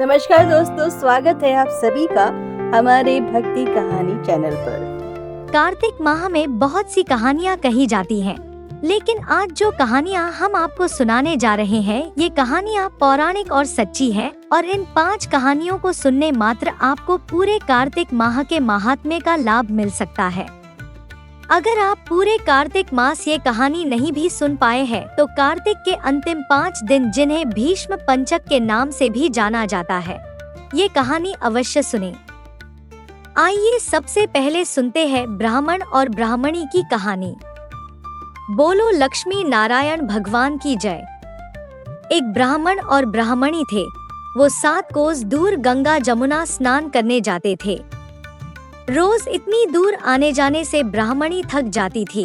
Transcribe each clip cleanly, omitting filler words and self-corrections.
नमस्कार दोस्तों, स्वागत है आप सभी का हमारे भक्ति कहानी चैनल पर। कार्तिक माह में बहुत सी कहानियाँ कही जाती हैं, लेकिन आज जो कहानियाँ हम आपको सुनाने जा रहे हैं, ये कहानियाँ पौराणिक और सच्ची हैं और इन 5 कहानियों को सुनने मात्र आपको पूरे कार्तिक माह के महात्म्य का लाभ मिल सकता है। अगर आप पूरे कार्तिक मास ये कहानी नहीं भी सुन पाए हैं, तो कार्तिक के अंतिम 5 दिन, जिन्हें भीष्म पंचक के नाम से भी जाना जाता है, ये कहानी अवश्य सुनें। आइए सबसे पहले सुनते हैं ब्राह्मण और ब्राह्मणी की कहानी। बोलो लक्ष्मी नारायण भगवान की जय। एक ब्राह्मण और ब्राह्मणी थे। वो 7 कोस दूर गंगा जमुना स्नान करने जाते थे। रोज इतनी दूर आने जाने से ब्राह्मणी थक जाती थी।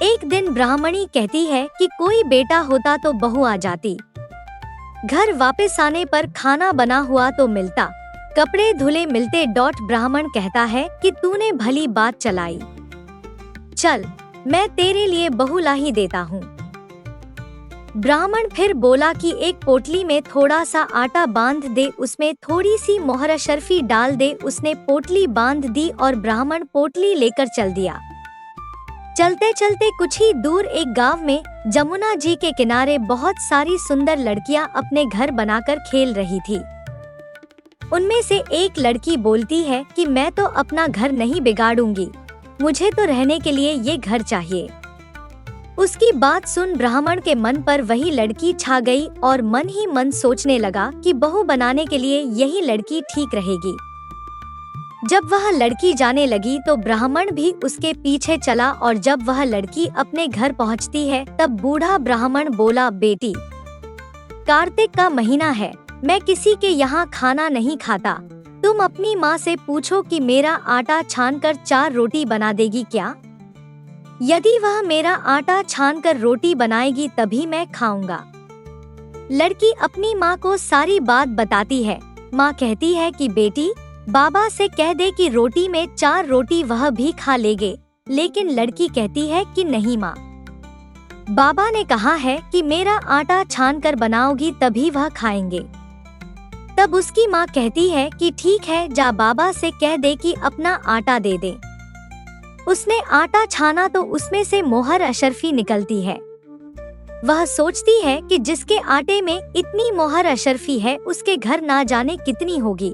एक दिन ब्राह्मणी कहती है कि कोई बेटा होता तो बहू आ जाती। घर वापस आने पर खाना बना हुआ तो मिलता, कपड़े धुले मिलते। ब्राह्मण कहता है कि तूने भली बात चलाई, चल मैं तेरे लिए बहू ला ही देता हूँ। ब्राह्मण फिर बोला कि एक पोटली में थोड़ा सा आटा बांध दे, उसमें थोड़ी सी मोहर शर्फी डाल दे। उसने पोटली बांध दी और ब्राह्मण पोटली लेकर चल दिया। चलते चलते कुछ ही दूर एक गांव में जमुना जी के किनारे बहुत सारी सुंदर लड़कियां अपने घर बनाकर खेल रही थी। उनमें से एक लड़की बोलती है कि मैं तो अपना घर नहीं बिगाड़ूंगी, मुझे तो रहने के लिए ये घर चाहिए। उसकी बात सुन ब्राह्मण के मन पर वही लड़की छा गई और मन ही मन सोचने लगा कि बहू बनाने के लिए यही लड़की ठीक रहेगी। जब वह लड़की जाने लगी तो ब्राह्मण भी उसके पीछे चला और जब वह लड़की अपने घर पहुंचती है, तब बूढ़ा ब्राह्मण बोला, बेटी, कार्तिक का महीना है, मैं किसी के यहाँ खाना नहीं खाता। तुम अपनी माँ से पूछो कि मेरा आटा छानकर 4 रोटी बना देगी क्या? यदि वह मेरा आटा छानकर रोटी बनाएगी तभी मैं खाऊंगा। लड़की अपनी माँ को सारी बात बताती है। माँ कहती है कि बेटी, बाबा से कह दे कि रोटी में 4 रोटी वह भी खा लेंगे। लेकिन लड़की कहती है कि नहीं माँ, बाबा ने कहा है कि मेरा आटा छानकर बनाओगी तभी वह खाएंगे। तब उसकी माँ कहती है कि ठीक है, जा बाबा से कह दे कि अपना आटा दे दे। उसने आटा छाना तो उसमें से मोहर अशर्फी निकलती है। वह सोचती है कि जिसके आटे में इतनी मोहर अशर्फी है, उसके घर ना जाने कितनी होगी।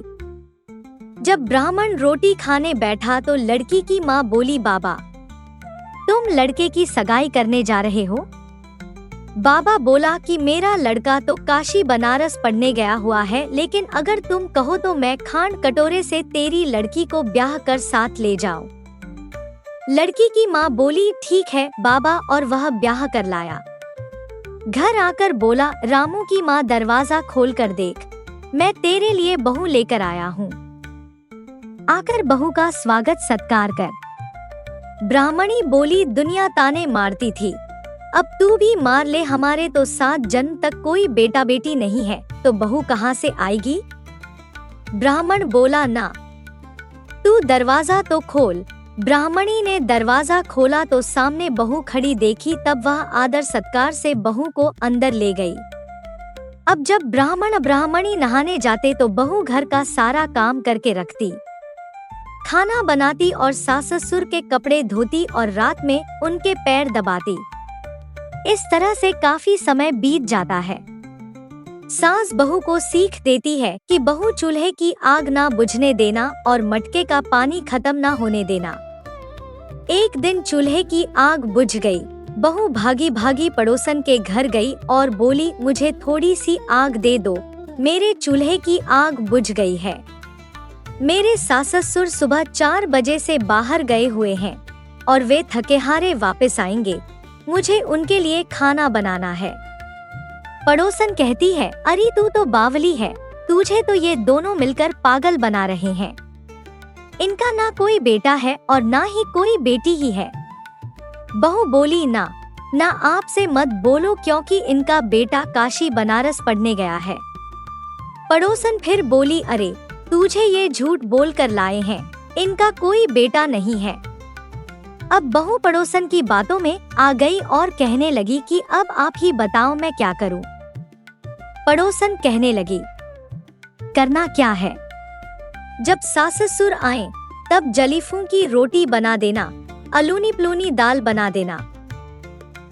जब ब्राह्मण रोटी खाने बैठा तो लड़की की माँ बोली, बाबा, तुम लड़के की सगाई करने जा रहे हो? बाबा बोला कि मेरा लड़का तो काशी बनारस पढ़ने गया हुआ है, लेकिन अगर तुम कहो तो मैं खांड कटोरे से तेरी लड़की को ब्याह कर साथ ले जाऊं। लड़की की माँ बोली, ठीक है बाबा, और वह ब्याह कर लाया। घर आकर बोला, रामू की माँ दरवाजा खोल कर देख, मैं तेरे लिए बहू लेकर आया हूँ, आकर बहू का स्वागत सत्कार कर। ब्राह्मणी बोली, दुनिया ताने मारती थी, अब तू भी मार ले, हमारे तो 7 जन्म तक कोई बेटा बेटी नहीं है, तो बहू कहाँ से आएगी? ब्राह्मण बोला, ना, तू दरवाजा तो खोल। ब्राह्मणी ने दरवाजा खोला तो सामने बहू खड़ी देखी। तब वह आदर सत्कार से बहू को अंदर ले गई। अब जब ब्राह्मण ब्राह्मणी नहाने जाते तो बहू घर का सारा काम करके रखती, खाना बनाती और सास ससुर के कपड़े धोती और रात में उनके पैर दबाती। इस तरह से काफी समय बीत जाता है। सास बहू को सीख देती है कि बहू चूल्हे की आग ना बुझने देना और मटके का पानी खत्म ना होने देना। एक दिन चूल्हे की आग बुझ गई। बहू भागी भागी पड़ोसन के घर गई और बोली, मुझे थोड़ी सी आग दे दो, मेरे चूल्हे की आग बुझ गई है। मेरे सास ससुर सुबह 4 बजे से बाहर गए हुए हैं और वे थके हारे वापस आएंगे, मुझे उनके लिए खाना बनाना है। पड़ोसन कहती है, अरे तू तो बावली है, तुझे तो ये दोनों मिलकर पागल बना रहे हैं। इनका ना कोई बेटा है और ना ही कोई बेटी ही है। बहू बोली, ना आपसे मत बोलो, क्योंकि इनका बेटा काशी बनारस पढ़ने गया है। पड़ोसन फिर बोली, अरे तुझे ये झूठ बोल कर लाए हैं, इनका कोई बेटा नहीं है। अब बहू पड़ोसन की बातों में आ गई और कहने लगी कि अब आप ही बताओ मैं क्या करूं। पड़ोसन कहने लगी, करना क्या है। जब सास ससुर आए तब जलीफों की रोटी बना देना, अलूनी पलूनी दाल बना देना,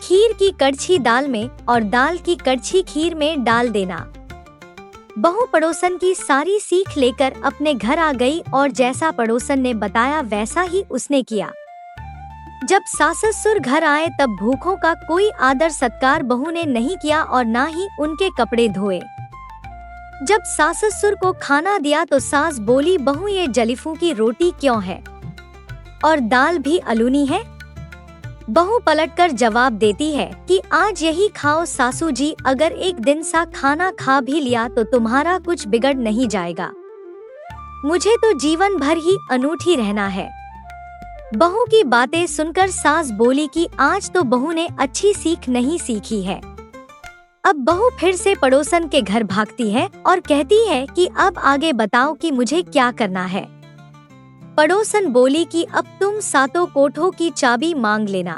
खीर की कड़छी दाल में और दाल की कड़छी खीर में डाल देना। बहू पड़ोसन की सारी सीख लेकर अपने घर आ गई और जैसा पड़ोसन ने बताया वैसा ही उसने किया। जब सास ससुर घर आए तब भूखों का कोई आदर सत्कार बहू ने नहीं किया और ना ही उनके कपड़े धोए। जब सास ससुर को खाना दिया तो सास बोली, बहू ये जलीफों की रोटी क्यों है और दाल भी अलूनी है। बहू पलटकर जवाब देती है कि आज यही खाओ सासू जी, अगर एक दिन सा खाना खा भी लिया तो तुम्हारा कुछ बिगड़ नहीं जाएगा। मुझे तो जीवन भर ही अनूठी रहना है। बहू की बातें सुनकर सास बोली कि आज तो बहू ने अच्छी सीख नहीं सीखी है। अब बहू फिर से पड़ोसन के घर भागती है और कहती है कि अब आगे बताओ कि मुझे क्या करना है। पड़ोसन बोली कि अब तुम सातों कोठों की चाबी मांग लेना।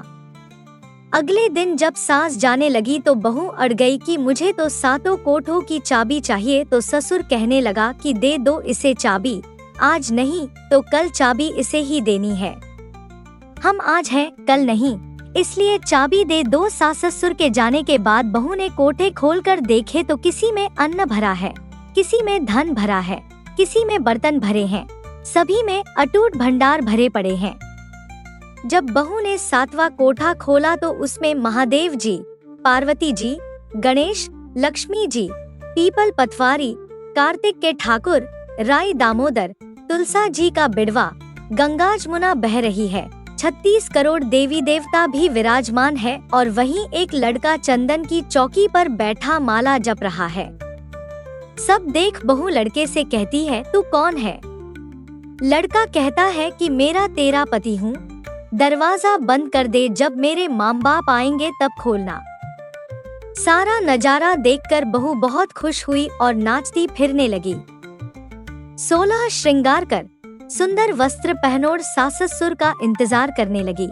अगले दिन जब सास जाने लगी तो बहू अड़ गई कि मुझे तो सातों कोठों की चाबी चाहिए। तो ससुर कहने लगा कि दे दो इसे चाबी, आज नहीं तो कल चाबी इसे ही देनी है। हम आज हैं कल नहीं, इसलिए चाबी दे दो। सास ससुर के जाने के बाद बहू ने कोठे खोलकर देखे तो किसी में अन्न भरा है, किसी में धन भरा है, किसी में बर्तन भरे हैं, सभी में अटूट भंडार भरे पड़े हैं। जब बहू ने सातवां कोठा खोला तो उसमें महादेव जी, पार्वती जी, गणेश, लक्ष्मी जी, पीपल पतवारी, कार्तिक के ठाकुर, राई दामोदर, तुलसा जी का बिड़वा, गंगा जमुना बह रही है, 36 करोड़ देवी देवता भी विराजमान है और वहीं एक लड़का चंदन की चौकी पर बैठा माला जप रहा है। सब देख बहू लड़के से कहती है, तू कौन है? लड़का कहता है कि मेरा तेरा पति हूँ, दरवाजा बंद कर दे, जब मेरे माँ बाप आएंगे तब खोलना। सारा नजारा देखकर बहू बहुत खुश हुई और नाचती फिरने लगी। 16 श्रृंगार कर सुंदर वस्त्र पहनोड़ सास ससुर का इंतजार करने लगी।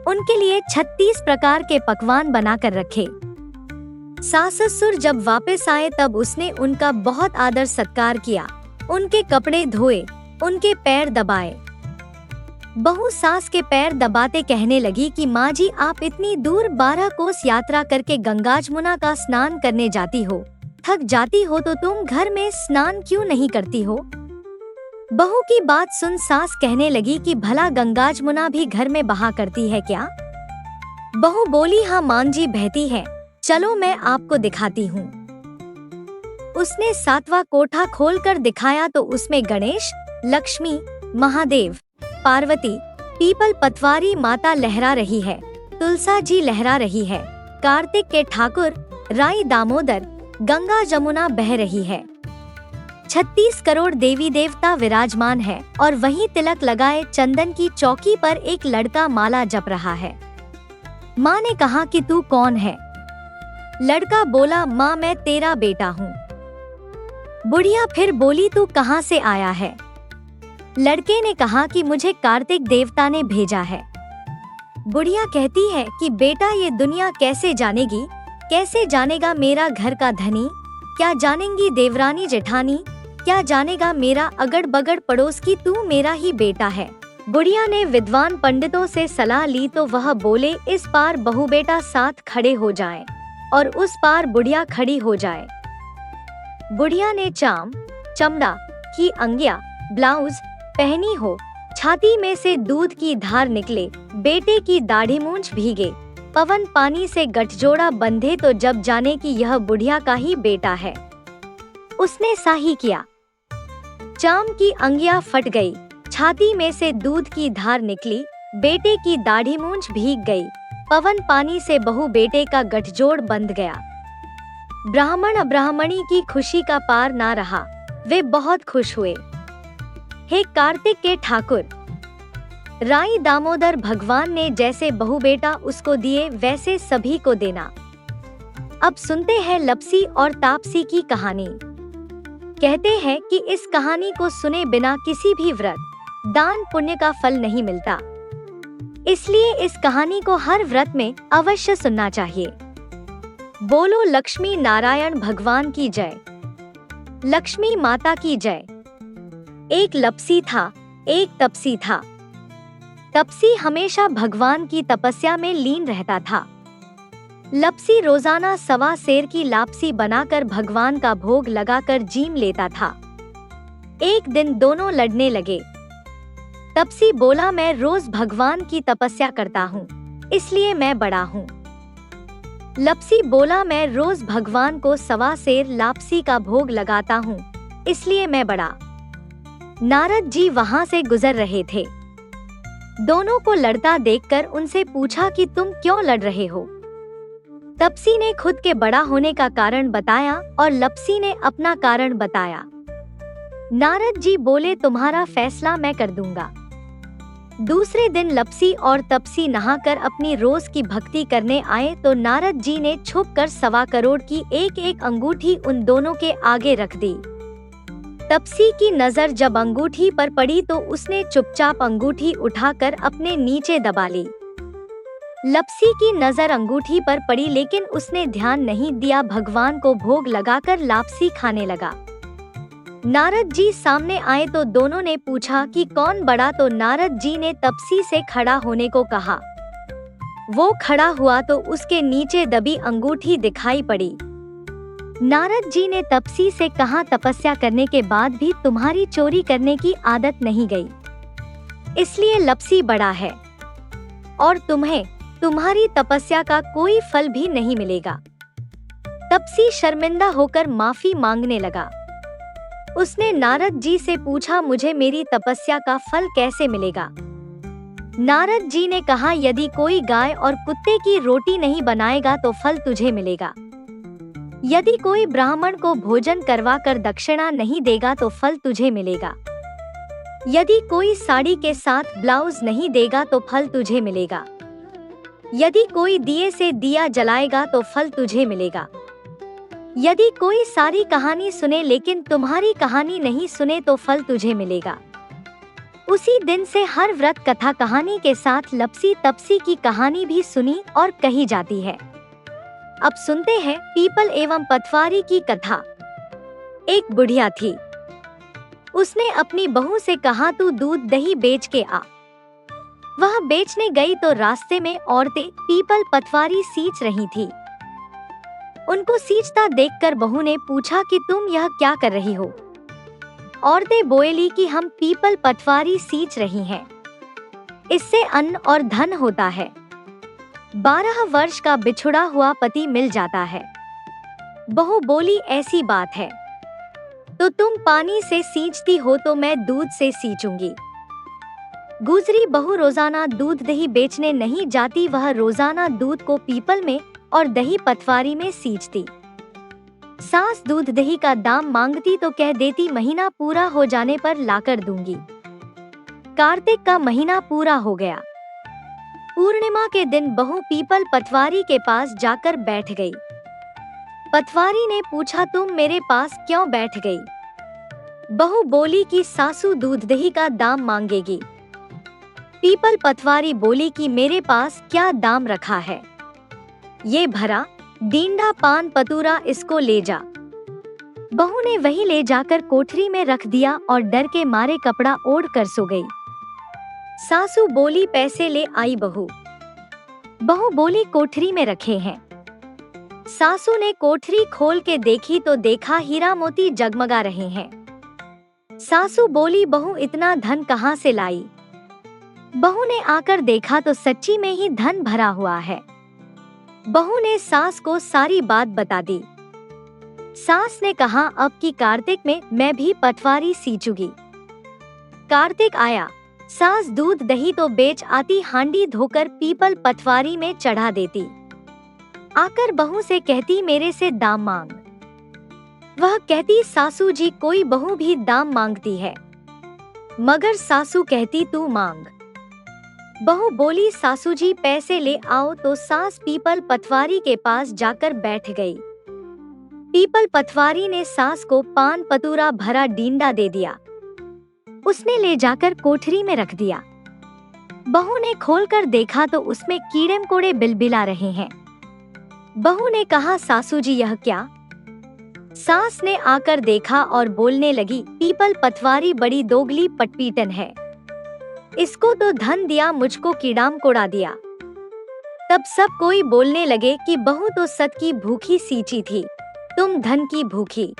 उनके लिए 36 प्रकार के पकवान बनाकर रखे। सास ससुर जब वापस आए तब उसने उनका बहुत आदर सत्कार किया, उनके कपड़े धोए, उनके पैर दबाए। बहू सास के पैर दबाते कहने लगी कि माँ जी, आप इतनी दूर 12 कोस यात्रा करके गंगा जमुना का स्नान करने जाती हो, थक जाती हो तो तुम घर में स्नान क्यों नहीं करती हो? बहू की बात सुन सास कहने लगी कि भला गंगा जमुना भी घर में बहा करती है क्या? बहू बोली, हाँ माँ जी बहती है, चलो मैं आपको दिखाती हूँ। उसने 7वां कोठा खोलकर दिखाया तो उसमें गणेश, लक्ष्मी, महादेव, पार्वती, पीपल पतवारी माता लहरा रही है, तुलसा जी लहरा रही है, कार्तिक के ठाकुर, राई दामोदर, गंगा जमुना बह रही है, 36 करोड़ देवी देवता विराजमान है और वहीं तिलक लगाए चंदन की चौकी पर एक लड़का माला जप रहा है। माँ ने कहा कि तू कौन है? लड़का बोला, माँ मैं तेरा बेटा हूँ। बुढ़िया फिर बोली, तू कहाँ से आया है? लड़के ने कहा कि मुझे कार्तिक देवता ने भेजा है। बुढ़िया कहती है कि बेटा ये दुनिया कैसे जानेगी, कैसे जानेगा मेरा घर का धनी, क्या जानेंगी देवरानी जेठानी, क्या जानेगा मेरा अगड़ बगड़ पड़ोस की तू मेरा ही बेटा है। बुढ़िया ने विद्वान पंडितों से सलाह ली तो वह बोले, इस पार बहू बेटा साथ खड़े हो जाएं और उस पार बुढ़िया खड़ी हो जाए। बुढ़िया ने चाम, चमड़ा की अंगिया, ब्लाउज पहनी हो, छाती में से दूध की धार निकले, बेटे की दाढ़ी मूंछ भीगे, पवन पानी से गठजोड़ा बंधे तो जब जाने कि यह बुढ़िया का ही बेटा है। उसने साही किया। चाम की अंगिया फट गई, छाती में से दूध की धार निकली, बेटे की दाढ़ी मूंछ भीग गई, पवन पानी से बहू बेटे का गठजोड़ बंध गया। ब्राह्मण अब्राह्मणी की खुशी का पार ना रहा, वे बहुत खुश हुए। हे कार्तिक के ठाकुर, राई दामोदर भगवान ने जैसे बहू बेटा उसको दिए वैसे सभी को देना। अब सुनते हैं लपसी और तापसी की कहानी। कहते हैं कि इस कहानी को सुने बिना किसी भी व्रत, दान पुण्य का फल नहीं मिलता, इसलिए इस कहानी को हर व्रत में अवश्य सुनना चाहिए। बोलो लक्ष्मी नारायण भगवान की जय। लक्ष्मी माता की जय। एक लपसी था, एक तपसी था। तपसी हमेशा भगवान की तपस्या में लीन रहता था। लपसी रोजाना सवा सेर की लापसी बनाकर भगवान का भोग लगाकर जीम लेता था। एक दिन दोनों लड़ने लगे। तपसी बोला, मैं रोज भगवान की तपस्या करता हूँ, इसलिए मैं बड़ा हूँ। लपसी बोला, मैं रोज भगवान को सवा सेर लापसी का भोग लगाता हूँ, इसलिए मैं बड़ा। नारद जी वहां से गुजर रहे थे। दोनों को लड़ता देखकर उनसे पूछा कि तुम क्यों लड़ रहे हो। तपसी ने खुद के बड़ा होने का कारण बताया और लपसी ने अपना कारण बताया। नारद जी बोले, तुम्हारा फैसला मैं कर दूंगा। दूसरे दिन लपसी और तपसी नहाकर अपनी रोज की भक्ति करने आए तो नारद जी ने छुपकर 1.25 करोड़ की एक एक अंगूठी उन दोनों के आगे रख दी। तपसी की नजर जब अंगूठी पर पड़ी तो उसने चुपचाप अंगूठी उठाकर अपने नीचे दबा ली। लपसी की नजर अंगूठी पर पड़ी लेकिन उसने ध्यान नहीं दिया, भगवान को भोग लगाकर लापसी खाने लगा। नारद जी सामने आए तो दोनों ने पूछा कि कौन बड़ा, तो नारद जी ने तपसी से खड़ा होने को कहा। वो खड़ा हुआ तो उसके नीचे दबी अंगूठी दिखाई पड़ी। नारद जी ने तपसी से कहा, तपस्या करने के बाद भी तुम्हारी चोरी करने की आदत नहीं गई, इसलिए लपसी बड़ा है और तुम्हें तुम्हारी तपस्या का कोई फल भी नहीं मिलेगा। तपसी शर्मिंदा होकर माफी मांगने लगा। उसने नारद जी से पूछा, मुझे मेरी तपस्या का फल कैसे मिलेगा। नारद जी ने कहा, यदि कोई गाय और कुत्ते की रोटी नहीं बनाएगा तो फल तुझे मिलेगा। यदि कोई ब्राह्मण को भोजन करवाकर दक्षिणा नहीं देगा तो फल तुझे मिलेगा। यदि कोई साड़ी के साथ ब्लाउज नहीं देगा तो फल तुझे मिलेगा। यदि कोई दिए से दिया जलाएगा तो फल तुझे मिलेगा। यदि कोई सारी कहानी सुने लेकिन तुम्हारी कहानी नहीं सुने तो फल तुझे मिलेगा। उसी दिन से हर व्रत कथा कहानी के साथ लपसी तपसी की कहानी भी सुनी और कही जाती है। अब सुनते हैं पीपल एवं पटवारी की कथा। एक बुढ़िया थी। उसने अपनी बहू से कहा, तू दूध दही बेच के आ। वह बेचने गई तो रास्ते में औरतें पीपल पटवारी सींच रही थी। उनको सींचता देखकर बहू ने पूछा कि तुम यह क्या कर रही हो। औरतें बोली कि हम पीपल पटवारी सींच रही हैं, इससे अन्न और धन होता है। 12 वर्ष का बिछुड़ा हुआ पति मिल जाता है। बहू बोली, ऐसी बात है तो तुम पानी से सींचती हो तो मैं दूध से सींचूंगी। गुजरी बहू रोजाना दूध दही बेचने नहीं जाती, वह रोजाना दूध को पीपल में और दही पटवारी में सींचती। सास दूध दही का दाम मांगती तो कह देती, महीना पूरा हो जाने पर लाकर दूंगी। कार्तिक का महीना पूरा हो गया। पूर्णिमा के दिन बहू पीपल पटवारी के पास जाकर बैठ गई। पटवारी ने पूछा, तुम मेरे पास क्यों बैठ गई। बहू बोली कि सासू दूध दही का दाम मांगेगी। पीपल पटवारी बोली कि मेरे पास क्या दाम रखा है, ये भरा डींडा पान पतूरा, इसको ले जा। बहू ने वही ले जाकर कोठरी में रख दिया और डर के मारे कपड़ा ओढ़ कर सो गई। सासू बोली, पैसे ले आई बहू। बहू बोली, कोठरी में रखे हैं। सासू ने कोठरी खोल के देखी तो देखा हीरा मोती जगमगा रहे हैं। सासू बोली, बहू इतना धन कहाँ से लाई। बहू ने आकर देखा तो सच्ची में ही धन भरा हुआ है। बहू ने सास को सारी बात बता दी। सास ने कहा, अब की कार्तिक में मैं भी पटवारी सींचूंगी। कार्तिक आया, सास दूध दही तो बेच आती, हांडी धोकर पीपल पटवारी में चढ़ा देती। आकर बहू से कहती, मेरे से दाम मांग। वह कहती, सासू जी कोई बहू भी दाम मांगती है, मगर सासू कहती तू मांग। बहू बोली, सासू जी पैसे ले आओ। तो सास पीपल पटवारी के पास जाकर बैठ गई। पीपल पटवारी ने सास को पान पतूरा भरा डींडा दे दिया। उसने ले जाकर कोठरी में रख दिया। बहू ने खोलकर देखा तो उसमें कीड़े मकोड़े बिलबिला रहे हैं। बहू ने कहा, सासू जी यह क्या। सास ने आकर देखा और बोलने लगी, पीपल पतवारी बड़ी दोगली पटपीटन है, इसको तो धन दिया, मुझको कीड़ाम कोड़ा दिया। तब सब कोई बोलने लगे कि बहू तो सत की भूखी सींची थी, तुम धन की भूखी।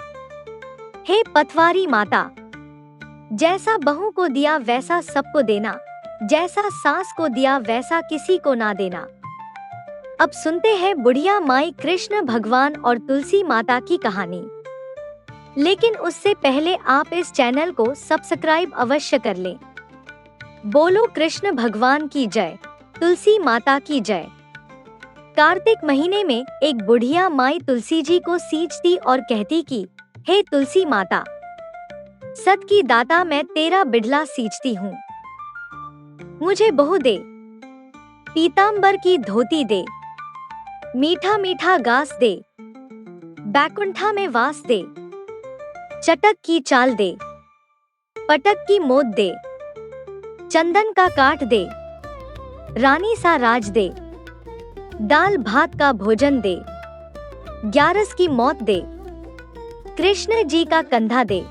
हे पतवारी माता, जैसा बहू को दिया वैसा सबको देना, जैसा सास को दिया वैसा किसी को ना देना। अब सुनते हैं बुढ़िया माई कृष्ण भगवान और तुलसी माता की कहानी। लेकिन उससे पहले आप इस चैनल को सब्सक्राइब अवश्य कर लें। बोलो कृष्ण भगवान की जय, तुलसी माता की जय। कार्तिक महीने में एक बुढ़िया माई तुलसी जी को सींचती और कहती कि हे तुलसी माता, सत की दाता, मैं तेरा बिड़ला सींचती हूँ, मुझे बहू दे, पीतांबर की धोती दे, मीठा मीठा घास दे, बैकुंठा में वास दे, चटक की चाल दे, पटक की मोद दे, चंदन का काट दे, रानी सा राज दे, दाल भात का भोजन दे, ग्यारस की मौत दे, कृष्ण जी का कंधा दे।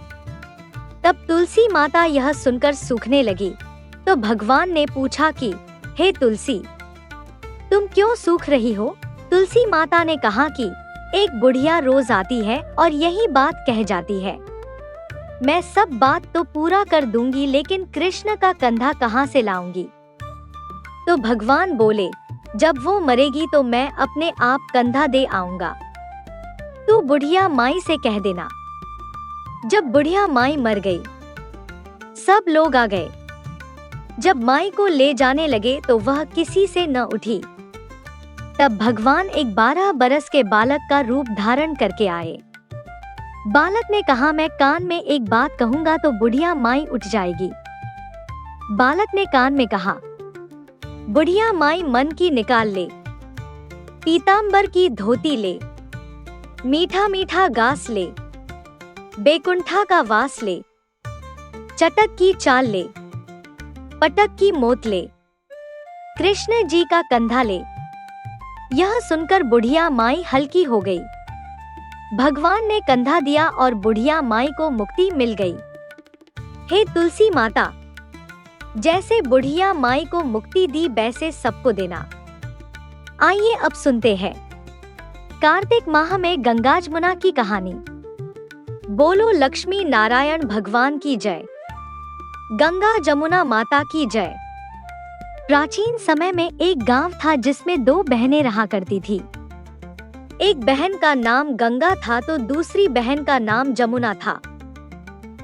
तब तुलसी माता यह सुनकर सूखने लगी, तो भगवान ने पूछा कि हे तुलसी, तुम क्यों सूख रही हो? तुलसी माता ने कहा कि एक बुढ़िया रोज आती है और यही बात कह जाती है, मैं सब बात तो पूरा कर दूंगी, लेकिन कृष्ण का कंधा कहाँ से लाऊंगी? तो भगवान बोले, जब वो मरेगी तो मैं अपने आप कंधा दे आऊंगा, तू बुढ़िया माई से कह देना। जब बुढ़िया माई मर गई, सब लोग आ गए। जब माई को ले जाने लगे तो वह किसी से न उठी। तब भगवान एक 12 बरस के बालक का रूप धारण करके आए। बालक ने कहा, मैं कान में एक बात कहूंगा तो बुढ़िया माई उठ जाएगी। बालक ने कान में कहा, बुढ़िया माई मन की निकाल ले, पीतांबर की धोती ले, मीठा मीठा घास ले, बैकुंठा का वास ले, चटक की चाल ले, पटक की मोत ले, कृष्ण जी का कंधा ले। यह सुनकर बुढ़िया माई हल्की हो गई। भगवान ने कंधा दिया और बुढ़िया माई को मुक्ति मिल गई। हे तुलसी माता, जैसे बुढ़िया माई को मुक्ति दी वैसे सबको देना। आइए अब सुनते हैं कार्तिक माह में गंगा जमुना की कहानी। बोलो लक्ष्मी नारायण भगवान की जय, गंगा जमुना माता की जय। प्राचीन समय में एक गांव था जिसमें 2 बहनें रहा करती थी। एक बहन का नाम गंगा था तो दूसरी बहन का नाम जमुना था।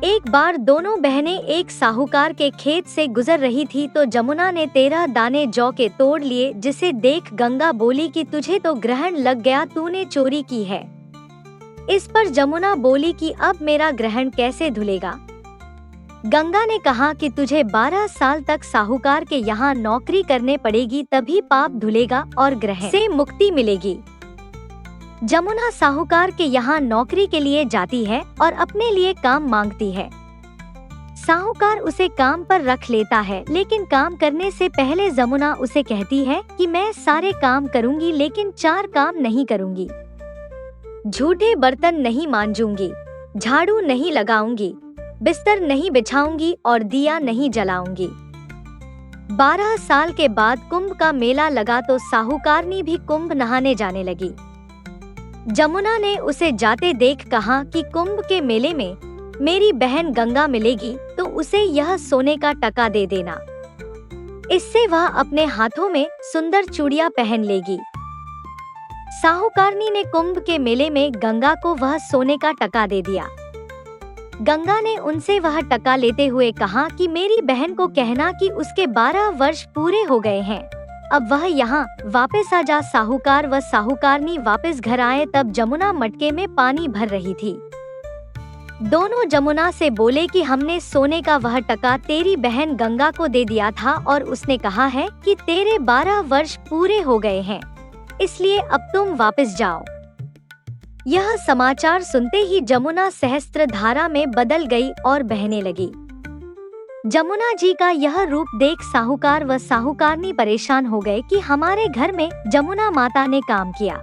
एक बार दोनों बहनें एक साहूकार के खेत से गुजर रही थी तो जमुना ने 13 दाने जौ के तोड़ लिए, जिसे देख गंगा बोली कि तुझे तो ग्रहण लग गया, तूने चोरी की है। इस पर जमुना बोली कि अब मेरा ग्रहण कैसे धुलेगा। गंगा ने कहा कि तुझे 12 साल तक साहूकार के यहाँ नौकरी करने पड़ेगी, तभी पाप धुलेगा और ग्रहण से मुक्ति मिलेगी। जमुना साहूकार के यहाँ नौकरी के लिए जाती है और अपने लिए काम मांगती है। साहूकार उसे काम पर रख लेता है, लेकिन काम करने से पहले जमुना उसे कहती है कि मैं सारे काम करूंगी लेकिन 4 काम नहीं करूंगी। झूठे बर्तन नहीं मांजूंगी, झाड़ू नहीं लगाऊंगी, बिस्तर नहीं बिछाऊंगी और दिया नहीं जलाऊंगी। 12 साल के बाद कुंभ का मेला लगा तो साहूकारनी भी कुंभ नहाने जाने लगी। जमुना ने उसे जाते देख कहा कि कुंभ के मेले में मेरी बहन गंगा मिलेगी तो उसे यह सोने का टका दे देना, इससे वह अपने हाथों में सुंदर चूड़ियां पहन लेगी। साहूकारनी ने कुंभ के मेले में गंगा को वह सोने का टका दे दिया। गंगा ने उनसे वह टका लेते हुए कहा कि मेरी बहन को कहना कि उसके 12 वर्ष पूरे हो गए हैं, अब वह यहाँ वापस आ जा। साहूकार व साहूकारनी वापस घर आए तब जमुना मटके में पानी भर रही थी। दोनों जमुना से बोले कि हमने सोने का वह टका तेरी बहन गंगा को दे दिया था और उसने कहा है कि तेरे 12 वर्ष पूरे हो गए हैं, इसलिए अब तुम वापस जाओ। यह समाचार सुनते ही जमुना सहस्त्र धारा में बदल गई और बहने लगी। जमुना जी का यह रूप देख साहूकार व साहूकारनी परेशान हो गए कि हमारे घर में जमुना माता ने काम किया,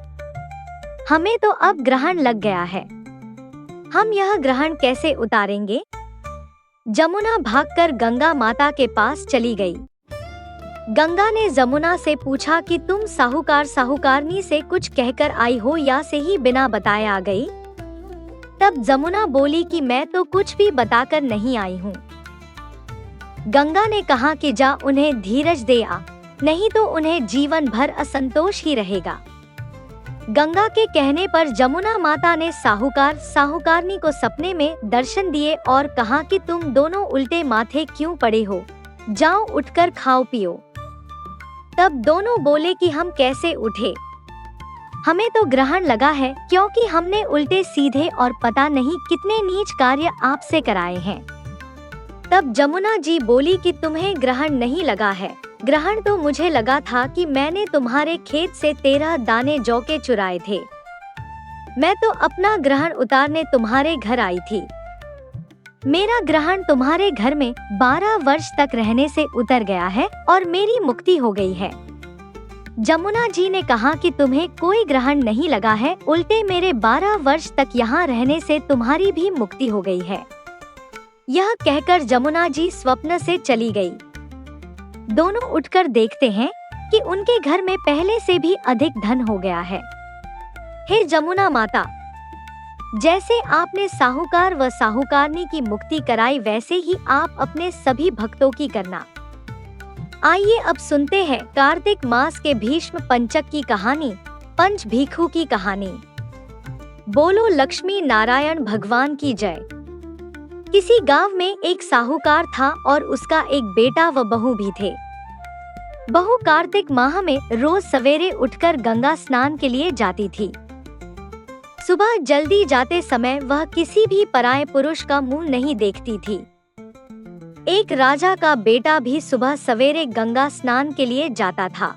हमें तो अब ग्रहण लग गया है। हम यह ग्रहण कैसे उतारेंगे? जमुना भागकर गंगा माता के पास चली गई। गंगा ने जमुना से पूछा कि तुम साहूकार साहूकारनी से कुछ कहकर आई हो या से ही बिना बताए आ गई? तब जमुना बोली कि मैं तो कुछ भी बताकर नहीं आई हूँ। गंगा ने कहा कि जा उन्हें धीरज दे आ, नहीं तो उन्हें जीवन भर असंतोष ही रहेगा। गंगा के कहने पर जमुना माता ने साहूकार साहूकारनी को सपने में दर्शन दिए और कहा कि तुम दोनों उल्टे माथे क्यों पड़े हो, जाओ उठकर खाओ पियो। तब दोनों बोले कि हम कैसे उठे, हमें तो ग्रहण लगा है क्योंकि हमने उल्टे सीधे और पता नहीं कितने नीच कार्य आपसे कराए हैं। तब जमुना जी बोली कि तुम्हें ग्रहण नहीं लगा है, ग्रहण तो मुझे लगा था कि मैंने तुम्हारे खेत से 13 दाने जौ के चुराए थे। मैं तो अपना ग्रहण उतारने तुम्हारे घर आई थी। मेरा ग्रहण तुम्हारे घर में 12 वर्ष तक रहने से उतर गया है और मेरी मुक्ति हो गई है। जमुना जी ने कहा कि तुम्हें कोई ग्रहण नहीं लगा है, उल्टे मेरे 12 वर्ष तक यहाँ रहने से तुम्हारी भी मुक्ति हो गई है। यह कहकर जमुना जी स्वप्न से चली गई। दोनों उठकर देखते हैं कि उनके घर में पहले से भी अधिक धन हो गया है। हे जमुना माता, जैसे आपने साहूकार व साहूकारनी की मुक्ति कराई वैसे ही आप अपने सभी भक्तों की करना। आइए अब सुनते हैं कार्तिक मास के भीष्म पंचक की कहानी, पंच भिक्षु की कहानी। बोलो लक्ष्मी नारायण भगवान की जय। किसी गांव में एक साहूकार था और उसका एक बेटा व बहू भी थे। बहू कार्तिक माह में रोज सवेरे उठकर गंगा स्नान के लिए जाती थी। सुबह जल्दी जाते समय वह किसी भी पराये पुरुष का मुंह नहीं देखती थी। एक राजा का बेटा भी सुबह सवेरे गंगा स्नान के लिए जाता था।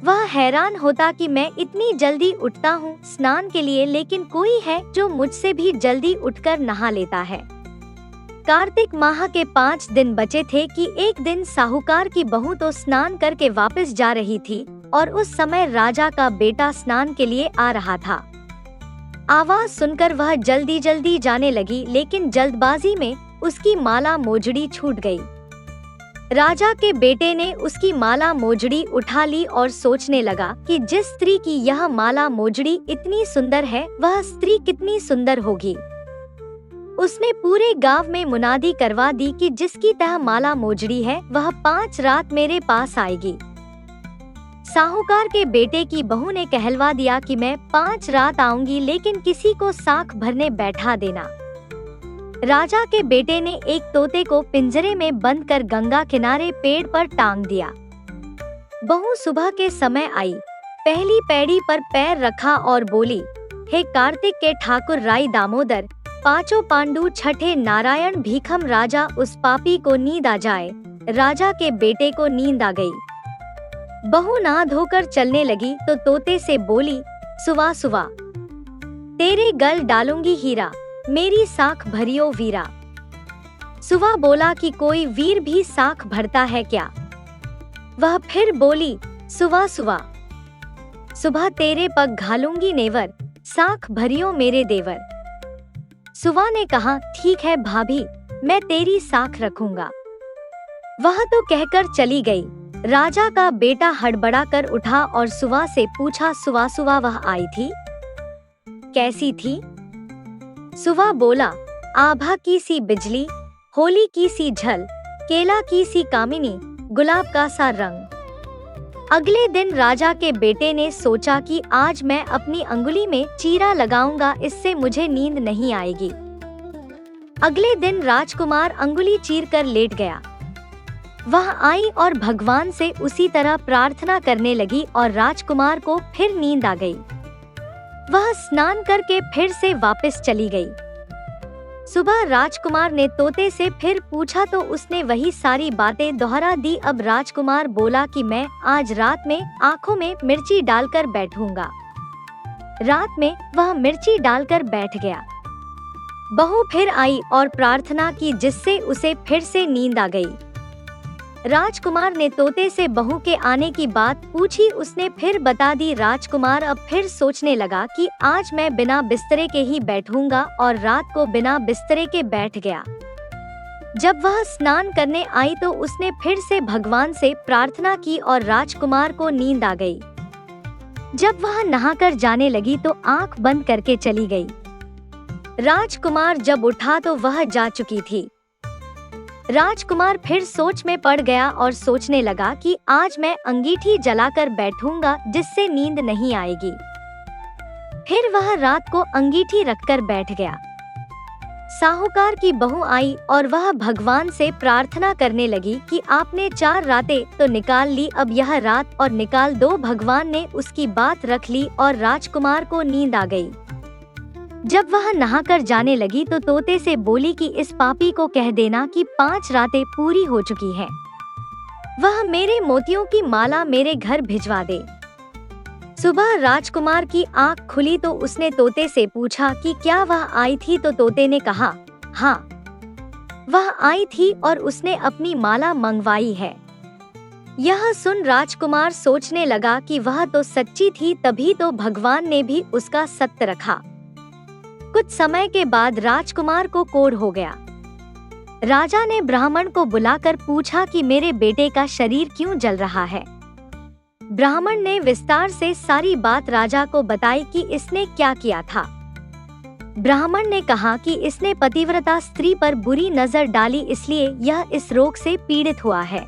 वह हैरान होता कि मैं इतनी जल्दी उठता हूँ स्नान के लिए, लेकिन कोई है जो मुझसे भी जल्दी उठकर नहा लेता है। कार्तिक माह के 5 दिन बचे थे कि एक दिन साहूकार की बहू तो स्नान करके वापस जा रही थी और उस समय राजा का बेटा स्नान के लिए आ रहा था। आवाज सुनकर वह जल्दी जल्दी जाने लगी, लेकिन जल्दबाजी में उसकी माला मोजड़ी छूट गई। राजा के बेटे ने उसकी माला मोजड़ी उठा ली और सोचने लगा कि जिस स्त्री की यह माला मोजड़ी इतनी सुंदर है वह स्त्री कितनी सुंदर होगी। उसने पूरे गांव में मुनादी करवा दी कि जिसकी तह माला मोजड़ी है वह 5 रात मेरे पास आएगी। साहूकार के बेटे की बहू ने कहलवा दिया कि मैं 5 रात आऊंगी, लेकिन किसी को साख भरने बैठा देना। राजा के बेटे ने एक तोते को पिंजरे में बंद कर गंगा किनारे पेड़ पर टांग दिया। बहू सुबह के समय आई, पहली पैड़ी पर पैर रखा और बोली, हे कार्तिक के ठाकुर राई दामोदर, 5 पांडु, छठे नारायण भीखम राजा, उस पापी को नींद आ जाए। राजा के बेटे को नींद आ गई। बहू नहा धोकर चलने लगी तो तोते से बोली, सुवा सुवा, तेरे गल डालूंगी हीरा, मेरी साख भरियो वीरा। सुवा बोला कि कोई वीर भी साख भरता है क्या? वह फिर बोली, सुवा सुवा, सुबह तेरे पग घालूंगी नेवर, साख भरियो मेरे देवर। सुवा ने कहा, ठीक है भाभी, मैं तेरी साख रखूंगा। वह तो कहकर चली गई। राजा का बेटा हड़बड़ा कर उठा और सुवा से पूछा, सुवा सुवा वह आई थी, कैसी थी? सुवा बोला, आभा की सी बिजली, होली की सी झल, केला की सी कामिनी, गुलाब का सा रंग। अगले दिन राजा के बेटे ने सोचा कि आज मैं अपनी अंगुली में चीरा लगाऊंगा, इससे मुझे नींद नहीं आएगी। अगले दिन राजकुमार अंगुली चीर कर लेट गया। वह आई और भगवान से उसी तरह प्रार्थना करने लगी और राजकुमार को फिर नींद आ गई। वह स्नान करके फिर से वापस चली गई। सुबह राजकुमार ने तोते से फिर पूछा तो उसने वही सारी बातें दोहरा दी। अब राजकुमार बोला कि मैं आज रात में आँखों में मिर्ची डालकर बैठूंगा। रात में वह मिर्ची डालकर बैठ गया। बहू फिर आई और प्रार्थना की, जिससे उसे फिर से नींद आ गई। राजकुमार ने तोते से बहू के आने की बात पूछी। उसने फिर बता दी। राजकुमार अब फिर सोचने लगा कि आज मैं बिना बिस्तरे के ही बैठूंगा और रात को बिना बिस्तरे के बैठ गया। जब वह स्नान करने आई तो उसने फिर से भगवान से प्रार्थना की और राजकुमार को नींद आ गई। जब वह नहाकर जाने लगी तो आंख बंद करके चली गई। राजकुमार जब उठा तो वह जा चुकी थी। राजकुमार फिर सोच में पड़ गया और सोचने लगा कि आज मैं अंगीठी जलाकर बैठूंगा जिससे नींद नहीं आएगी। फिर वह रात को अंगीठी रखकर बैठ गया। साहूकार की बहू आई और वह भगवान से प्रार्थना करने लगी कि आपने 4 रातें तो निकाल ली, अब यह रात और निकाल दो। भगवान ने उसकी बात रख ली और राजकुमार को नींद आ गई। जब वह नहाकर जाने लगी तो तोते से बोली कि इस पापी को कह देना कि 5 रातें पूरी हो चुकी हैं। वह मेरे मोतियों की माला मेरे घर भिजवा दे। सुबह राजकुमार की आंख खुली तो उसने तोते से पूछा कि क्या वह आई थी, तो तोते ने कहा हाँ, वह आई थी और उसने अपनी माला मंगवाई है। यह सुन राजकुमार सोचने लगा कि वह तो सच्ची थी, तभी तो भगवान ने भी उसका सत्य रखा। कुछ समय के बाद राजकुमार को कोढ़ हो गया। राजा ने ब्राह्मण को बुलाकर पूछा कि मेरे बेटे का शरीर क्यों जल रहा है। ब्राह्मण ने विस्तार से सारी बात राजा को बताई कि इसने क्या किया था। ब्राह्मण ने कहा कि इसने पतिव्रता स्त्री पर बुरी नजर डाली, इसलिए यह इस रोग से पीड़ित हुआ है।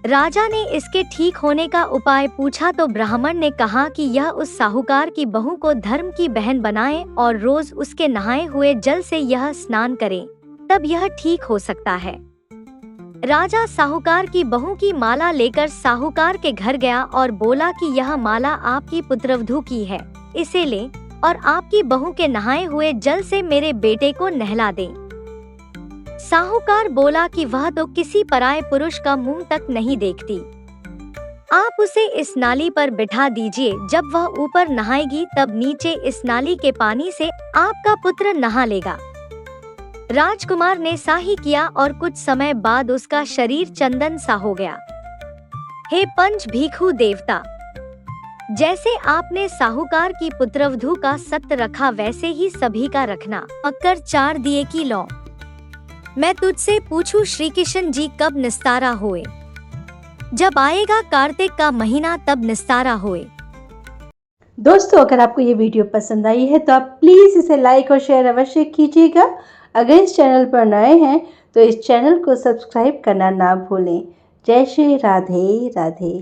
राजा ने इसके ठीक होने का उपाय पूछा तो ब्राह्मण ने कहा कि यह उस साहूकार की बहू को धर्म की बहन बनाए और रोज उसके नहाए हुए जल से यह स्नान करे, तब यह ठीक हो सकता है। राजा साहूकार की बहू की माला लेकर साहूकार के घर गया और बोला कि यह माला आपकी पुत्रवधू की है, इसे ले और आपकी बहू के नहाए हुए जल से मेरे बेटे को नहला दे। साहूकार बोला कि वह तो किसी पराये पुरुष का मुंह तक नहीं देखती, आप उसे इस नाली पर बिठा दीजिए, जब वह ऊपर नहाएगी तब नीचे इस नाली के पानी से आपका पुत्र नहा लेगा। राजकुमार ने सा ही किया और कुछ समय बाद उसका शरीर चंदन सा हो गया। हे पंच भीखू देवता, जैसे आपने साहूकार की पुत्रवधू का सत्य रखा वैसे ही सभी का रखना। अक्कर 4 दिए की लौ। मैं तुझसे पूछूं श्री कृष्ण जी कब निस्तारा होए? जब आएगा कार्तिक का महीना तब निस्तारा होए। दोस्तों, अगर आपको ये वीडियो पसंद आई है तो आप प्लीज़ इसे लाइक और शेयर अवश्य कीजिएगा। अगर इस चैनल पर नए हैं तो इस चैनल को सब्सक्राइब करना ना भूलें। जय श्री राधे राधे।